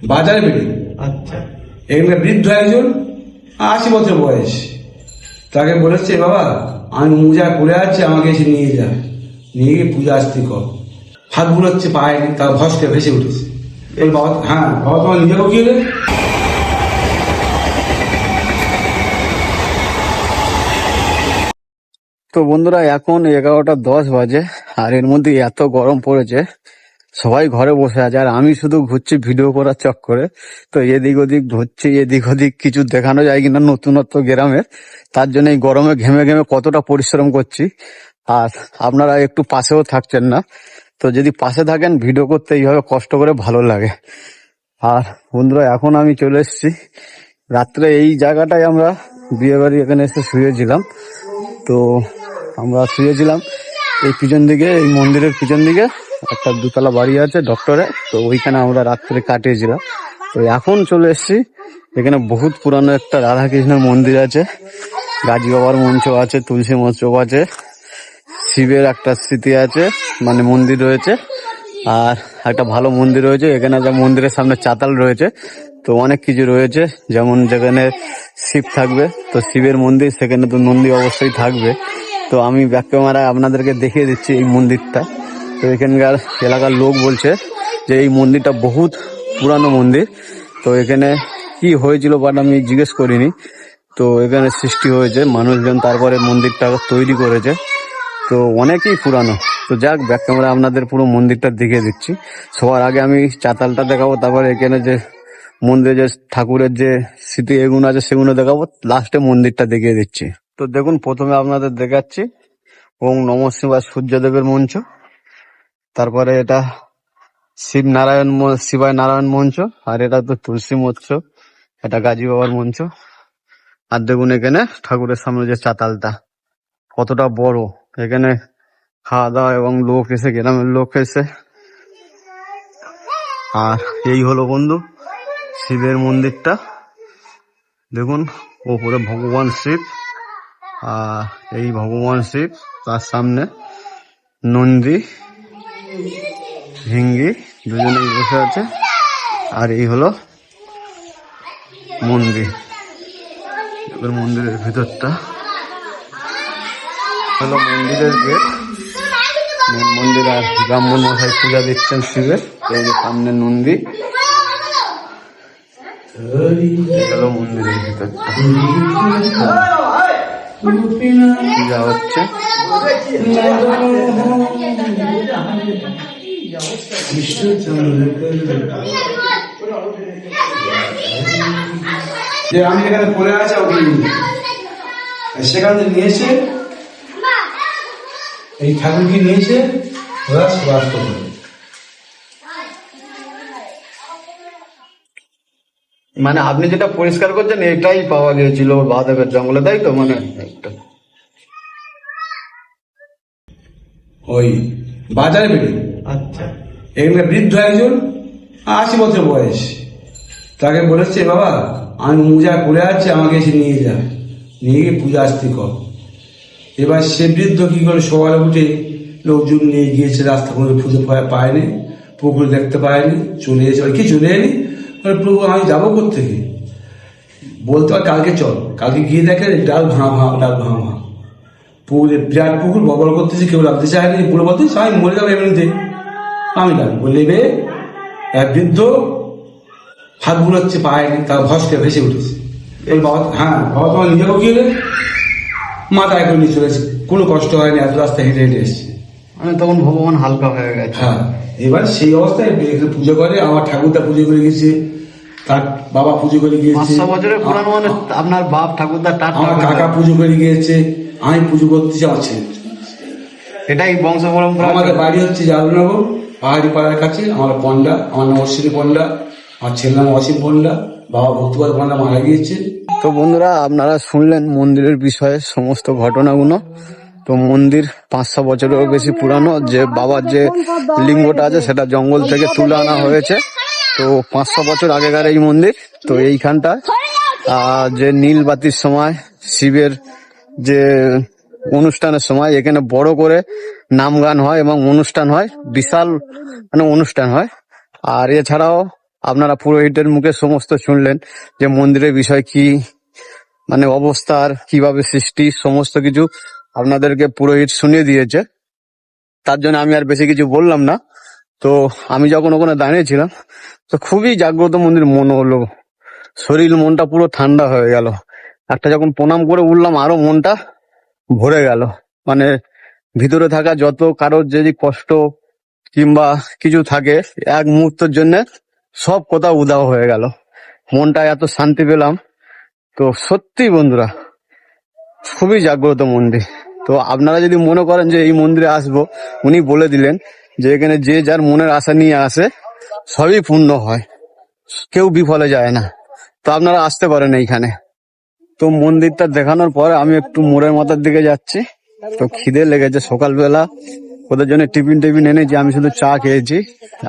বাজারে বেরিয়ে। আচ্ছা। এখানে বৃদ্ধ একজন 80 বছর বয়স, তাকে বলেছে বাবা আমি মোজা পড়ে আছি, আমাকে এসে নিয়ে যা, নিয়ে গিয়ে পূজা আস্তি কর। হাত বুলোচ্ছে পায়নি, তার ভস্কে ভেসে উঠেছে। এই বাবা, হ্যাঁ বাবা তোমার নিজেও কি হলে। তো বন্ধুরা এখন 11:10 বাজে, আর এর মধ্যে এত গরম পড়েছে, সবাই ঘরে বসে আছে আর আমি শুধু ঘুরছি ভিডিও করার চক্করে। তো এদিক ওদিক ঘুরছি, এদিক ওদিক কিছু দেখানো যায় কিনা নতুনত্ব গ্রামের, তার জন্য এই গরমে ঘেমে ঘেমে কতটা পরিশ্রম করছি। আর আপনারা একটু পাশেও থাকছেন না, তো যদি পাশে থাকেন ভিডিও করতে এইভাবে কষ্ট করে ভালো লাগে। আর বন্ধুরা এখন আমি চলে এসেছি রাত্রে এই জায়গাটায়, আমরা বিয়ে বাড়ি এখানে এসে শুয়েছিলাম। তো আমরা শুয়েছিলাম এই পিছন দিকে, এই মন্দিরের পিছন দিকে একটা 2তলা বাড়ি আছে ডক্টরে, তো ওইখানে আমরা রাত্রে কাটিয়েছিলাম। তো এখন চলে এসেছি এখানে, বহুত পুরানো একটা রাধা কৃষ্ণের মন্দির আছে, গাজী বাবার মঞ্চ আছে, তুলসী মঞ্চপ আছে, শিবের একটা স্মৃতি আছে, মানে মন্দির রয়েছে, আর একটা ভালো মন্দির রয়েছে এখানে, যা মন্দিরের সামনে চাতাল রয়েছে। তো অনেক কিছু রয়েছে, যেমন যেখানে শিব থাকবে তো শিবের মন্দির, সেখানে তো নন্দী অবশ্যই থাকবে। তো আমি ব্যাক ক্যামেরায় আপনাদেরকে দেখিয়ে দিচ্ছি এই মন্দিরটা। তো এখানকার এলাকার লোক বলছে যে এই মন্দিরটা বহুত পুরানো মন্দির। তো এখানে কি হয়েছিল বাট আমি জিজ্ঞেস করিনি। তো এখানে সৃষ্টি হয়েছে মানুষজন, তারপরে মন্দিরটা তৈরি করেছে। তো অনেকই পুরানো। তো যাক, ব্যাক ক্যামেরা আপনাদের পুরো মন্দিরটা দেখিয়ে দিচ্ছি। সবার আগে আমি চাতালটা দেখাবো, তারপরে এখানে যে মন্দিরে যে ঠাকুরের যে স্মৃতি এগুলো আছে সেগুলো দেখাবো, লাস্টে মন্দিরটা দেখিয়ে দিচ্ছি। তো দেখুন, প্রথমে আপনাদের দেখাচ্ছি ওম নমঃ শিবায় সূর্যদেবের মঞ্চ, তারপরে এটা শিবায় নারায়ণ মঞ্চ, আর এটা তো তুলসী মঞ্চ, এটা গাজী বাবার মঞ্চ। আর দেখুন এখানে ঠাকুরের সামনে যে চাতালটা কতটা বড়, এখানে খাওয়া দাওয়া এবং লোক এসে, গ্রামের লোক এসে। আর এই হলো বন্ধু শিবের মন্দিরটা, দেখুন ওপরে ভগবান শিব, আর এই ভগবান শিব, তার সামনে নন্দী ভিঙ্গি দুজনেই বসে আছে। আর এই হলো মন্দির, এবার মন্দিরের ভিতরটা হলো মন্দিরের গেট, মন্দির। আর ব্রাহ্মণ মশাই পূজা দিচ্ছেন শিবের, এই যে সামনে নন্দী, হলো মন্দিরের ভিতরটা পূজা হচ্ছে। যে আমি এখানে পড়ে আছি সেখান থেকে নিয়েছে, এই ঠাকুরকে নিয়েছে ওরা সুবাস করবে। মানে আপনি যেটা পরিষ্কার করছেন এটাই পাওয়া গিয়েছিল বাঁধবের জঙ্গলে, তাই তো? মানে একটা ওই বাজারে বেরিয়ে। আচ্ছা। এখানে বৃদ্ধ একজন 80 বছর বয়স, তাকে বলেছে বাবা আমি মোজা পড়ে আছি, আমাকে এসে নিয়ে যা, নিয়ে গিয়ে পূজা আস্তি কর। এবার সে বৃদ্ধ কি করে সকালে উঠে লোকজন নিয়ে গিয়েছে, রাস্তা করে খুঁজে পায়নি, পুকুর দেখতে পায়নি, চলে এসে কি চলে এলি, প্রভু আমি যাবো কোথেকে, বলতে পার কালকে চল, কালকে গিয়ে দেখে ডাল ভাঙা, পুকুরে বিরাট পুকুর বগল করতেছে, কেউ রাখতে চায়নি, পুরো বলতে আমি মরে যাবো এমনিতে, আমি না বললে এক বৃদ্ধ হাত বুলোচ্ছে পায়নি, তার ভস্কে ভেসে উঠেছে। এই বাবা, হ্যাঁ বাবা তোমার নিজেও কি হলে, মাথায় করে নিয়ে চলেছে, কোনো কষ্ট হয়নি, এত রাস্তা হেঁটে হেঁটে এসছে। মানে তখন ভগবান হালকা হয়ে গেছে। হ্যাঁ, এবার সেই অবস্থায় পুজো করে, আমার ঠাকুরটা পুজো করে গেছে, তার বাবা পুজো করে গিয়েছে, 500 বছরের পুরানো, মানে আপনার বাপ ঠাকুরদা, আমার কাকা পুজো করে গিয়েছে, আমি পুজো করতেছি, আমার ছেলে। এটাই বংশ পরম্পরা। আমাদের বাড়ি হচ্ছে জাদুনগর পাহাড়ি পাড়ার কাছে, আমার পন্ডা, আমার নাম অশ্বিনী পন্ডা, আমার ছেলের নাম অসীম পন্ডা, বাবা ভক্তিপাল পন্ডা মারা গিয়েছে। তো বন্ধুরা আপনারা শুনলেন মন্দিরের বিষয়ে সমস্ত ঘটনাগুলো। তো মন্দির 500 বছরেরও বেশি পুরানো, যে বাবার যে লিঙ্গটা আছে সেটা জঙ্গল থেকে তুলে আনা হয়েছে। তো 500 বছর আগেকার এই মন্দির। তো এইখানটা যে নীলবাতির সময় শিবের যে অনুষ্ঠানের সময় এখানে বড় করে নাম গান হয় এবং অনুষ্ঠান হয়, বিশাল মানে অনুষ্ঠান হয়। আর এছাড়াও আপনারা পুরোহিতের মুখে সমস্ত শুনলেন যে মন্দিরের বিষয় কি, মানে অবস্থার কিভাবে সৃষ্টি, সমস্ত কিছু আপনাদেরকে পুরোহিত শুনিয়ে দিয়েছে। তার জন্য আমি আর বেশি কিছু বললাম না। তো আমি যখন ওখানে দাঁড়িয়েছিলাম তো খুবই জাগ্রত মন্দির মনে হলো, শরীর মনটা পুরো ঠান্ডা হয়ে গেল। একটা যখন প্রণাম করে উঠলাম আরো মনটা ভরে গেল। মানে ভিতরে থাকা যত কারোর যদি কষ্ট কিংবা কিছু থাকে এক মুহূর্তের জন্য সব কথা উধাও হয়ে গেল, মনটা এত শান্তি পেলাম। তো সত্যি বন্ধুরা খুবই জাগ্রত মন্দির। তো আপনারা যদি মনে করেন যে এই মন্দিরে আসবো, উনি বলে দিলেন যে এখানে যে যার মনের আশা নিয়ে আসে সবই পূর্ণ হয়, কেউ বিফলে যায় না। তো আপনারা আসতে পারেন এইখানে। তো মন্দিরটা দেখানোর পর আমি একটু মোড়ের মাথার দিকে যাচ্ছি। তো খিদে লেগেছে, সকালবেলা ওদের জন্য টিফিন টিফিন এনেছি, আমি শুধু চা খেয়েছি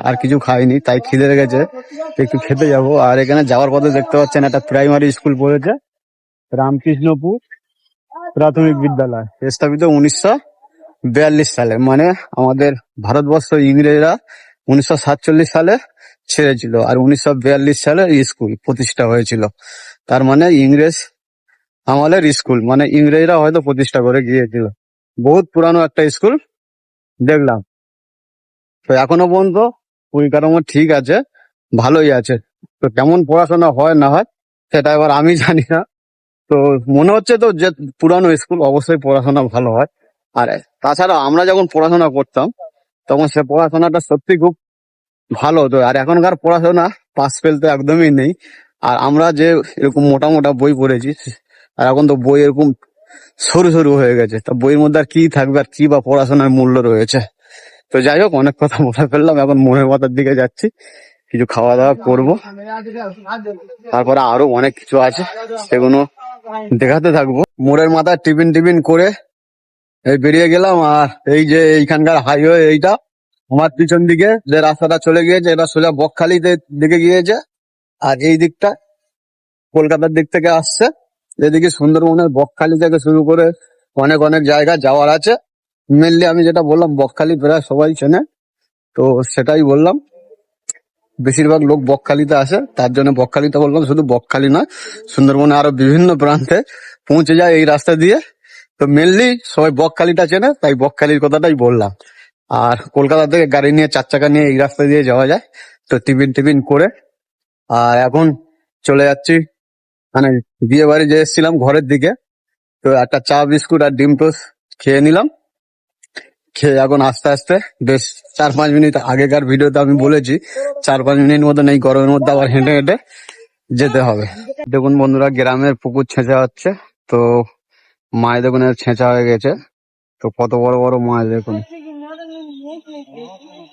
আর কিছু খাইনি, তাই খিদে লেগেছে, একটু খেতে যাব। আর এখানে যাওয়ার পথে দেখতে পাচ্ছেন একটা প্রাইমারি স্কুল পড়েছে, রামকৃষ্ণপুর প্রাথমিক বিদ্যালয়, স্থাপিত 1942 সালে। মানে আমাদের ভারতবর্ষ ইংরেজরা 1947 সালে ছেড়েছিল আর 1942 সালে স্কুল প্রতিষ্ঠা হয়েছিল। তার মানে ইংরেজ আমলের স্কুল, মানে ইংরেজরা হয়তো প্রতিষ্ঠা করে গিয়েছিল। বহুত পুরানো একটা স্কুল দেখলাম। তো এখনো পর্যন্ত পরিকাঠামো ঠিক আছে, ভালোই আছে। তো কেমন পড়াশোনা হয় না হয় সেটা এবার আমি জানি না। তো মনে হচ্ছে তো যে পুরানো স্কুল অবশ্যই পড়াশোনা ভালো হয়। আর তাছাড়া আমরা যখন পড়াশোনা করতাম তখন সে পড়াশোনাটা সত্যি খুব ভালো হতো। আর এখনকার পড়াশোনা পাস ফেল তো একদমই নেই। আর আমরা যে এরকম মোটা মোটা বই পড়েছি, আর এখন তো বই এরকম সরু সরু হয়ে গেছে, তা বইয়ের মধ্যে আর কি থাকবে, আর কি বা পড়াশোনার মূল্য রয়েছে। তো যাই হোক, অনেক কথা বলে ফেললাম, এখন মনের মাথার দিকে যাচ্ছি, কিছু খাওয়া দাওয়া করবো, তারপরে আরো অনেক কিছু আছে সেগুলো দেখাতে থাকবো। মোড়ের মাথায় টিফিন টিফিন করে এই বেরিয়ে গেলাম। আর এই যে এইখানকার হাইওয়ে, এইটা আমার পিছন দিকে যে রাস্তাটা চলে গিয়েছে এটা সোজা বকখালিতে দিকে গিয়েছে। আর এই দিকটা কলকাতার দিক থেকে আসছে, এদিকে সুন্দরবনের বকখালি থেকে শুরু করে অনেক অনেক জায়গা যাওয়ার আছে। মেনলি আমি যেটা বললাম বকখালি প্রায় সবাই চেনে, তো সেটাই বললাম। বেশিরভাগ লোক বকখালিতে আসে, তার জন্য বকখালিতে বললাম। শুধু বকখালি নয়, সুন্দরবনে আরো বিভিন্ন প্রান্তে পৌঁছে যায় এই রাস্তা দিয়ে। তো মেনলি সবাই বকখালিটা চেনে, তাই বকখালির কথাটাই বললাম। আর কলকাতা থেকে গাড়ি নিয়ে 4 চাকা নিয়ে এই রাস্তা দিয়ে যাওয়া যায়। তো টিফিন টিফিন করে আর এখন চলে যাচ্ছি, মানে বিয়ে বাড়ি যে এসেছিলাম ঘরের দিকে, তো একটা চা বিস্কুট আর ডিম টোস্ট খেয়ে নিলাম। খেয়ে এখন আস্তে আস্তে বেশ 4-5 মিনিট আগেকার ভিডিওতে আমি বলেছি 4-5 মিনিট মতন এই গরমের মধ্যে আবার হেঁটে হেঁটে যেতে হবে। দেখুন বন্ধুরা, গ্রামের পুকুর ছেঁচা হচ্ছে। তো মাছ দেখুন ছেঁচা হয়ে গেছে। তো কত বড় বড় মাছ দেখুন,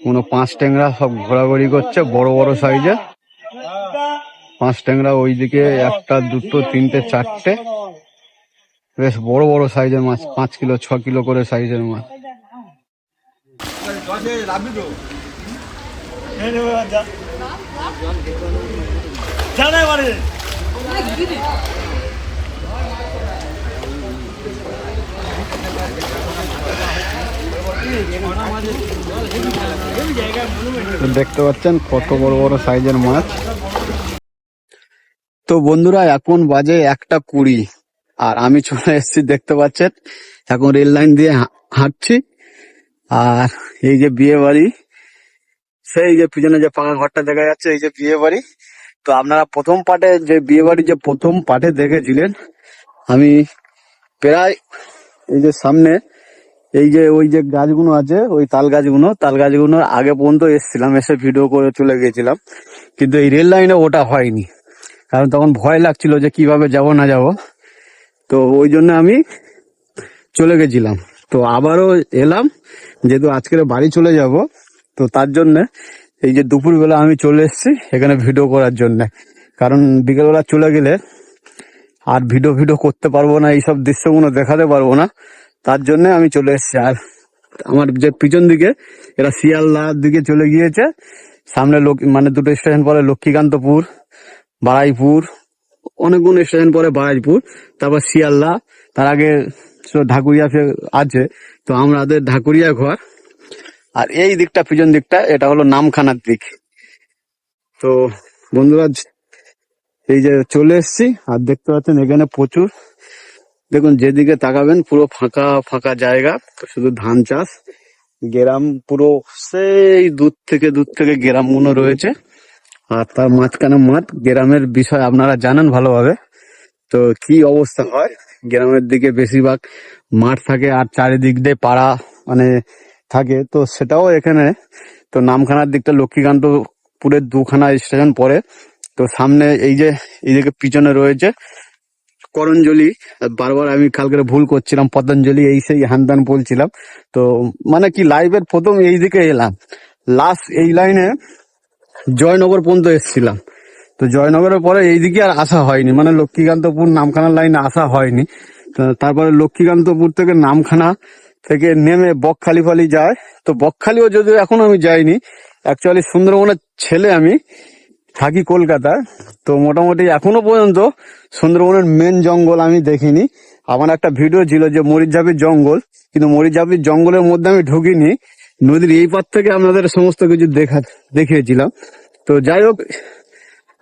কোনো 5 ট্যাংরা সব ঘোরাঘুরি করছে, বড় বড় সাইজে 5 ট্যাংরা। ওইদিকে 1টা 2টো 3টে 4টে বেশ বড় বড় সাইজের মাছ, 5 কিলো 6 কিলো করে সাইজের মাছ। দেখতে পাচ্ছেন কত বড় বড় সাইজের মাছ। তো বন্ধুরা এখন বাজে 1টা 20 আর আমি চলে এসেছি, দেখতে পাচ্ছেন এখন রেল লাইন দিয়ে হাঁটছি। আর এই যে বিয়ে বাড়ি, সেই যে পিছনে যে পাকা ঘরটা দেখা যাচ্ছে, এই যে বিয়ে বাড়ি। তো আপনারা প্রথম পার্টে যে বিয়ে বাড়ি যে প্রথম পার্টে দেখেছিলেন, আমি প্রায় এই যে সামনে এই যে ওই যে গাছগুলো আছে, ওই তাল গাছগুলোর আগে পর্যন্ত এসেছিলাম, এসে ভিডিও করে চলে গেছিলাম। কিন্তু এই রেল লাইনে ওটা হয়নি, কারণ তখন ভয় লাগছিল যে কিভাবে যাব না যাব। তো ওই জন্য আমি চলে গেছিলাম। তো আবারও এলাম, যেহেতু আজকের বাড়ি চলে যাব, তো তার জন্য এই যে দুপুরবেলা আমি চলে এসেছি এখানে ভিডিও করার জন্য। কারণ বিকেলবেলা চলে গেলে আর ভিডিও করতে পারবো না, এইসব দৃশ্যগুলো দেখাতে পারবো না, তার জন্য আমি চলে এসেছি। আর আমার যে পিছন দিকে এরা শিয়ালদার দিকে চলে গিয়েছে। সামনে মানে 2টো স্টেশন পরে লক্ষ্মীকান্তপুর, বারাইপুর, অনেকগুলো স্টেশন পরে বারাইপুর, তারপর শিয়ালদা, তার আগে ঢাকুরিয়া আছে। তো আমাদের ঢাকুরিয়া ঘর। আর এই দিকটা পিছন দিকটা এটা হলো নামখানার দিক। তো বন্ধুরা এই যে চলে এসেছি, আর দেখতে পাচ্ছেন এখানে প্রচুর, দেখুন যেদিকে তাকাবেন পুরো ফাঁকা ফাঁকা জায়গা, তো শুধু ধান চাষ। গ্রাম পুরো সেই দূর থেকে গ্রামগুলো রয়েছে, আর তার মাঝখানে মাঠ। গ্রামের বিষয় আপনারা জানেন ভালোভাবে, তো কি অবস্থা হয় গ্রামের দিকে, বেশিরভাগ মাঠ থাকে আর চারিদিক দিয়ে পাড়া মানে থাকে। তো সেটাও এখানে, তো নামখানার দিকটা লক্ষ্মীকান্তপুরের দুখানা স্টেশন পড়ে। তো সামনে এই যে এইদিকে পিছনে রয়েছে করঞ্জলি, বারবার আমি কালকে ভুল করছিলাম, পতঞ্জলি এই সেই হ্যান বলছিলাম। তো মানে কি লাইভের প্রথম এইদিকে এলাম, লাস্ট এই লাইনে জয়নগর পর্যন্ত এসেছিলাম। তো জয়নগরের পরে এইদিকে আর আসা হয়নি, মানে লক্ষ্মীকান্তপুর নামখানা লাইনে আসা হয়নি। তো তারপরে লক্ষ্মীকান্তপুর থেকে নামখানা থেকে নেমে বকখালি ফালি যায়। তো বকখালিও যদিও এখন আমি যাইনি, অ্যাকচুয়ালি সুন্দরবনের ছেলে, আমি থাকি কলকাতায়। তো মোটামুটি এখনো পর্যন্ত সুন্দরবনের মেন জঙ্গল আমি দেখিনি। আমার একটা ভিডিও ছিল যে মরিচঝাপির জঙ্গল, কিন্তু মরিচঝাপির জঙ্গলের মধ্যে আমি ঢুকিনি, নদীর এই পার থেকে আপনাদের সমস্ত কিছু দেখিয়েছিলাম। তো যাই হোক,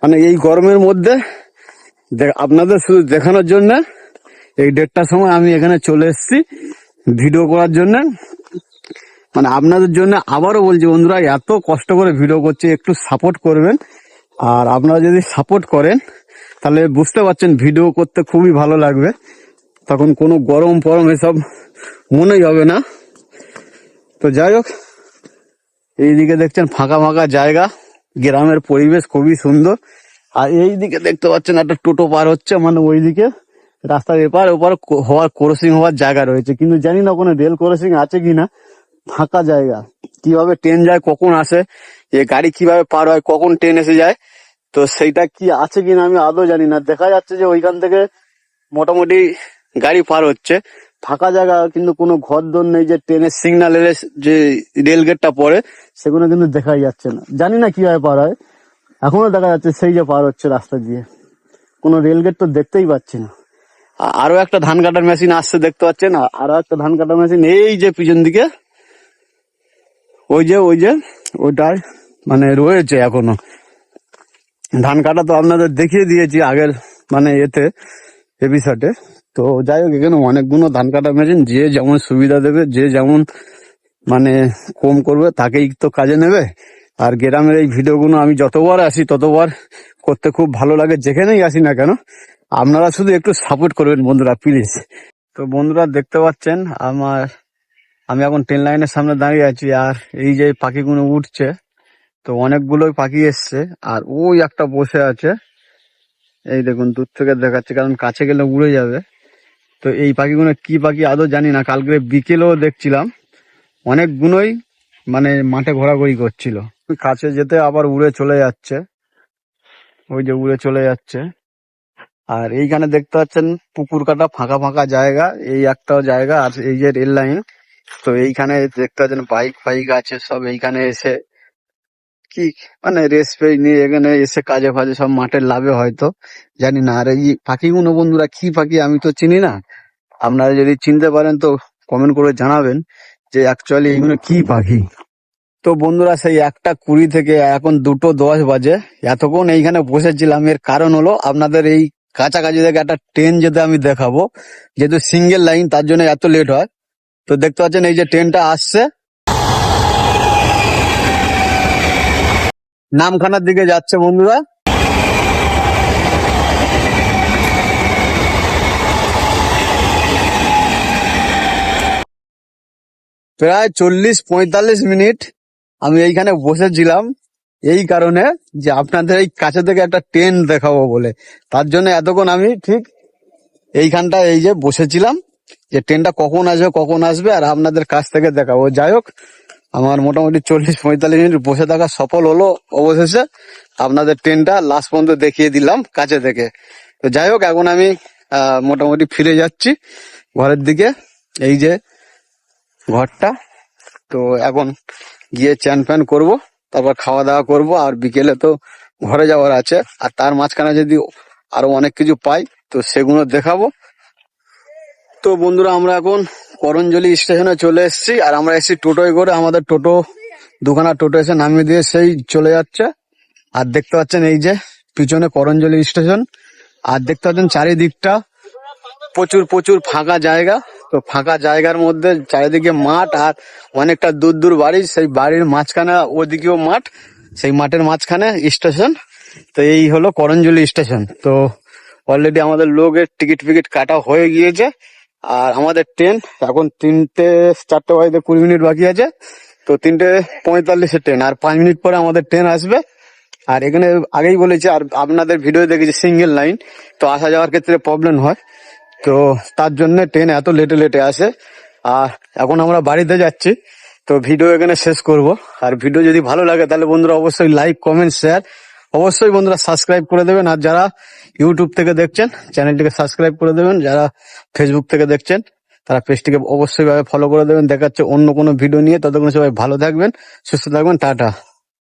মানে এই গরমের মধ্যে আপনাদের শুধু দেখানোর জন্য এই 1:30টার সময় আমি এখানে চলে এসেছি ভিডিও করার জন্য। মানে আপনাদের জন্য আবারও বলছি বন্ধুরা, এত কষ্ট করে ভিডিও করছি, একটু সাপোর্ট করবেন। আর আপনারা যদি সাপোর্ট করেন তাহলে বুঝতে পারছেন ভিডিও করতে খুবই ভালো লাগবে, তখন কোনো গরম ফরম এসব মনেই হবে না। তো যাই হোক, এইদিকে দেখছেন ফাঁকা ফাঁকা জায়গা, গ্রামের পরিবেশ খুবই সুন্দর। আর এইদিকে দেখতে পাচ্ছেন একটা টোটো পার হচ্ছে, মানে ওইদিকে রাস্তার এপার ওপার ক্রসিং হওয়ার জায়গা রয়েছে, কিন্তু জানি না ওখানে রেল ক্রসিং আছে কিনা। ফাঁকা জায়গা, কিভাবে ট্রেন যায় কখন আসে, এ গাড়ি কিভাবে পার হয়, কখন ট্রেন এসে যায়, তো সেইটা কি আছে কিনা আমি আদৌ জানি না। দেখা যাচ্ছে যে ওইখান থেকে মোটামুটি গাড়ি পার হচ্ছে, ফাঁকা জায়গা, কিন্তু কোনো ঘর দোর নেই। যে ট্রেনের সিগন্যালের যে রেল গেটটা পড়ে সেগুলো কিন্তু দেখাই যাচ্ছে না, জানি না কিভাবে পার হয়। এখনো দেখা যাচ্ছে সেই যে পার হচ্ছে রাস্তা দিয়ে, কোনো রেল গেট তো দেখতেই পাচ্ছি না। আরো একটা ধান কাটার মেশিন আসছে দেখতে পাচ্ছেন, আরো একটা ধান কাটার মেশিন এই যে পিছন দিকে, ওই যে ওটার মানে রয়েছে এখনো। ধান কাটা তো আপনাদের দেখিয়ে দিয়েছি আগের মানে এপিসোডে। তো যাই হোক, এখানে অনেকগুলো ধান কাটা মেশিন, যে যেমন সুবিধা দেবে, যে যেমন মানে কম করবে তাকেই তো কাজে নেবে। আর গ্রামের এই ভিডিওগুলো আমি যতবার আসি ততবার করতে খুব ভালো লাগে, যেখানেই আসি না কেন। আপনারা শুধু একটু সাপোর্ট করবেন বন্ধুরা, প্লিজ। তো বন্ধুরা দেখতে পাচ্ছেন আমি এখন ট্রেন লাইনের সামনে দাঁড়িয়ে আছি, আর এই যে পাখিগুলো উঠছে, তো অনেকগুলোই পাখি এসছে, আর ওই একটা বসে আছে, এই দেখুন দূর থেকে দেখাচ্ছে, কারণ কাছে গেলে উড়ে যাবে। তো এই পাখিগুলো কি পাখি আদৌ জানি না, কালকে বিকেলেও দেখছিলাম অনেকগুলোই মানে মাঠে ঘোরাঘুরি করছিল, কাছে যেতে আবার উড়ে চলে যাচ্ছে, ওই যে উড়ে চলে যাচ্ছে। আর এইখানে দেখতে পাচ্ছেন পুকুর কাটা ফাঁকা ফাঁকা জায়গা, এই একটা জায়গা, আর এই যে রেল লাইন। তো এইখানে দেখতে পাচ্ছেন বাইক ফাইক আছে সব, এইখানে এসে কি মানে রেস্ট ফেস নিয়ে এখানে এসে কাজে ফাজে সব মাঠের লাভে হয়তো, জানি না। আর এই পাখিগুলো বন্ধুরা কি পাখি আমি তো চিনি না, আপনারা যদি চিনতে পারেন তো কমেন্ট করে জানাবেন যে অ্যাকচুয়ালি এইগুলো কি পাখি। তো বন্ধুরা সেই 1:20 থেকে এখন 2:10 বাজে, এতক্ষণ এইখানে বসেছিলাম, এর কারণ হলো আপনাদের এই কাছাকাছি থেকে একটা ট্রেন যেতে আমি দেখাবো, যেহেতু সিঙ্গেল লাইন তার জন্য এত লেট হয়। তো দেখতে পাচ্ছেন এই যে ট্রেনটা আসছে, নামখানার দিকে যাচ্ছে বন্ধুরা। প্রায় 40-45 মিনিট আমি এইখানে বসেছিলাম, এই কারণে যে আপনাদের এই কাছে থেকে একটা ট্রেন দেখাবো বলে। তার জন্য এতক্ষণ আমি ঠিক এইখানটা এই যে বসেছিলাম, যে ট্রেনটা কখন আসবে আর আপনাদের কাছ থেকে দেখাবো। যাই হোক, আমার মোটামুটি 40-45 মিনিট বসে থাকা সফল হলো অবশেষে, আপনাদের ট্রেনটা লাস্ট পর্যন্ত দেখিয়ে দিলাম কাছে থেকে। তো যাই হোক, এখন আমি মোটামুটি ফিরে যাচ্ছি ঘরের দিকে, এই যে ঘরটা। তো এখন গিয়ে চ্যান ফ্যান করবো, তারপর খাওয়া দাওয়া করব, আর বিকেলে তো ঘরে যাওয়ার আছে। আর তার মাঝখানে যদি আরো অনেক কিছু পাই তো সেগুলো দেখাবো। তো বন্ধুরা আমরা এখন করঞ্জলি স্টেশনে চলে এসেছি, আর আমরা এসেছি টোটোয় করে, আমাদের টোটো দুখানা টোটো এসে নামিয়ে দিয়ে সেই চলে যাচ্ছে। আর দেখতে পাচ্ছেন এই যে পিছনে করঞ্জলি স্টেশন, আর দেখতে পাচ্ছেন চারিদিকটা প্রচুর প্রচুর ফাঁকা জায়গা। তো ফাঁকা জায়গার মধ্যে চারিদিকে মাঠ, আর অনেকটা দূর দূর বাড়ি, সেই বাড়ির মাঝখানে ওদিকেও মাঠ, সেই মাঠের মাঝখানে স্টেশন। তো এই হলো করঞ্জলি স্টেশন। তো অলরেডি আমাদের লোকের টিকিট ফিকিট কাটা হয়ে গিয়েছে, আর আমাদের ট্রেন এখন 4টে বাজতে 20 মিনিট বাকি আছে। তো 3:45 ট্রেন, আর 5 মিনিট পরে আমাদের ট্রেন আসবে। আর এখানে আগেই বলেছি, আর আপনাদের ভিডিও দেখেছি সিঙ্গেল লাইন, তো আসা যাওয়ার ক্ষেত্রে প্রবলেম হয়, তো তার জন্য ট্রেন এত লেটে লেটে আসে। আর এখন আমরা বাড়িতে যাচ্ছি, তো ভিডিও এখানে শেষ করব। আর ভিডিও যদি ভালো লাগে তাহলে বন্ধুরা অবশ্যই লাইক, কমেন্ট, শেয়ার, অবশ্যই বন্ধুরা সাবস্ক্রাইব করে দেবেন। আর যারা ইউটিউব থেকে দেখছেন চ্যানেলটিকে সাবস্ক্রাইব করে দেবেন, যারা ফেসবুক থেকে দেখছেন তারা পেজটিকে অবশ্যই ভাবে ফলো করে দেবেন। দেখা যাচ্ছে অন্য কোনো ভিডিও নিয়ে, ততক্ষণ সবাই ভালো থাকবেন, সুস্থ থাকবেন, টাটা।